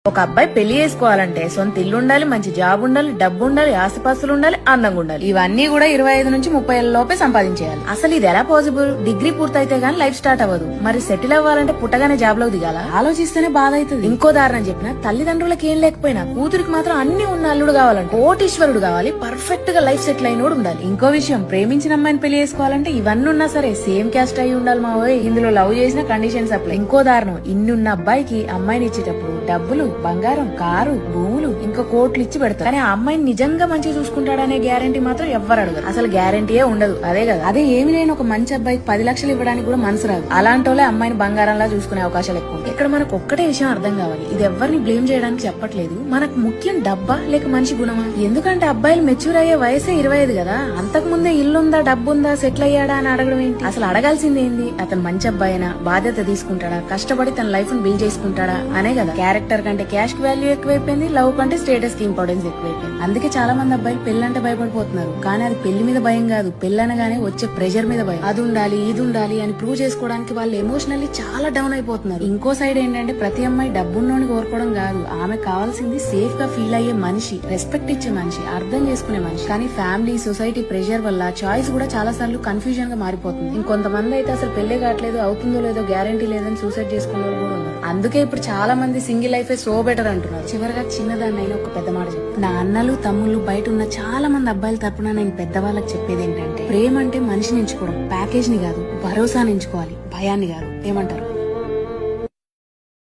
ఒక అబ్బాయి పెళ్లి చేసుకోవాలంటే సొంత ఇల్లు ఉండాలి, మంచి జాబ్ ఉండాలి, డబ్బు ఉండాలి, ఆస్తిపాస్తులు ఉండాలి, అందంగా ఉండాలి. ఇవన్నీ కూడా 25 నుంచి 30 ఏళ్ల లోపే సంపాదించేయాలి. అసలు ఇది ఎలా పాసిబుల్? డిగ్రీ పూర్తయితే గానీ లైఫ్ స్టార్ట్ అవ్వదు. మరి సెటిల్ అవ్వాలంటే పుట్టగానే జాబ్ లోకి దిగాల? ఆలోచిస్తేనే బాధ అవుతుంది. ఇంకో దారుణం చెప్పిన తల్లిదండ్రులకి ఏం లేకపోయినా కూతురికి మాత్రం అన్ని ఉన్న అల్లుడు కావాలంటే కోటీశ్వరుడు కావాలి, పర్ఫెక్ట్ గా లైఫ్ సెటిల్ అయినోడు ఉండాలి. ఇంకో విషయం, ప్రేమించిన అమ్మాయిని పెళ్లి చేసుకోవాలంటే ఇవన్నీ ఉన్నా సరే సేమ్ క్యాస్ట్ అయి ఉండాలి. మా ఓయ్ ఇందులో లవ్ చేసిన కండిషన్స్ అప్లై. ఇంకో దారుణం, ఇన్నున్న అబ్బాయికి అమ్మాయిని ఇచ్చేటప్పుడు డబ్బులు, బంగారం, కారు, భూములు, ఇంకా కోట్లు ఇచ్చి పెడతారు. కానీ ఆ అమ్మాయిని నిజంగా మంచిగా చూసుకుంటాడనే గ్యారంటీ మాత్రం ఎవ్వరు అడగరు. అసలు గ్యారంటీయే ఉండదు. అదే కదా, అదే ఏమి లేని ఒక మంచి అబ్బాయికి 10 లక్షలు ఇవ్వడానికి కూడా మనసు రాదు. అలాంటి వాళ్ళే అమ్మాయిని బంగారంలా చూసుకునే అవకాశాలు ఎక్కువ. ఇక్కడ మనకు ఒక్కటే విషయం అర్థం కావాలి, ఇది ఎవరిని బ్లేమ్ చేయడానికి చెప్పట్లేదు. మనకు ముఖ్యం డబ్బా లేక మనిషి గుణమా? ఎందుకంటే అబ్బాయిలు మెచ్యూర్ అయ్యే వయసే 25 కదా. అంతకు ముందే ఇల్లుందా, డబ్బుందా, సెటిల్ అయ్యాడా అని అడగడం ఏంటి? అసలు అడగాల్సింది ఏంది? అతను మంచి అబ్బాయినా, బాధ్యత తీసుకుంటాడా, కష్టపడి తన లైఫ్ ను బిల్డ్ చేసుకుంటాడా అనే కదా. క్యారెక్టర్ కంటే క్యాష్ వాల్యూ ఎక్కువైపోయింది, లవ్ కంటే స్టేటస్ కి ఇంపార్టెన్స్ ఎక్కువైపోయింది. అందుకే చాలా మంది అబ్బాయిలు పెళ్ళంటే భయపడిపోతున్నారు. కానీ అది పెళ్లి మీద భయం కాదు, పెళ్ళనగానే వచ్చే ప్రెషర్ మీద భయం. అది ఉండాలి, ఇది ఉండాలి అని ప్రూవ్ చేసుకోవడానికి వాళ్ళు ఎమోషనల్లీ చాలా డౌన్ అయిపోతున్నారు. ఇంకో సైడ్ ఏంటంటే ప్రతి అమ్మాయి డబ్బున్నోని కోరుకోవడం కాదు, ఆమె కావాల్సింది సేఫ్ గా ఫీల్ అయ్యే మనిషి, రెస్పెక్ట్ ఇచ్చే మనిషి, అర్థం చేసుకునే మనిషి. కానీ ఫ్యామిలీ, సొసైటీ ప్రెషర్ వల్ల చాయిస్ కూడా చాలా సార్లు కన్ఫ్యూజన్ గా మారిపోతుంది. ఇంకొంతమంది అయితే అసలు పెళ్లి కావట్లేదు, అవుతుందో లేదో గ్యారంటీ లేదని సూసైడ్ చేసుకునే వాళ్ళు కూడా ఉన్నారు. అందుకే ఇప్పుడు చాలా మంది సింగిల్ లైఫ్ సో బెటర్ అంటున్నారు. చివరిగా చిన్నదాన్నైనా ఒక పెద్ద మాట చెప్తాను. నా అన్నలు, తమ్ముళ్ళు, బయట ఉన్న చాలా మంది అబ్బాయిల తరపున నేను పెద్దవాళ్ళకి చెప్పేది ఏంటంటే, ప్రేమ అంటే మనిషిని ఎంచుకోవడం, ప్యాకేజ్ ని కాదు, భరోసాని ఎంచుకోవాలి, భయాన్ని కాదు. ఏమంటారు?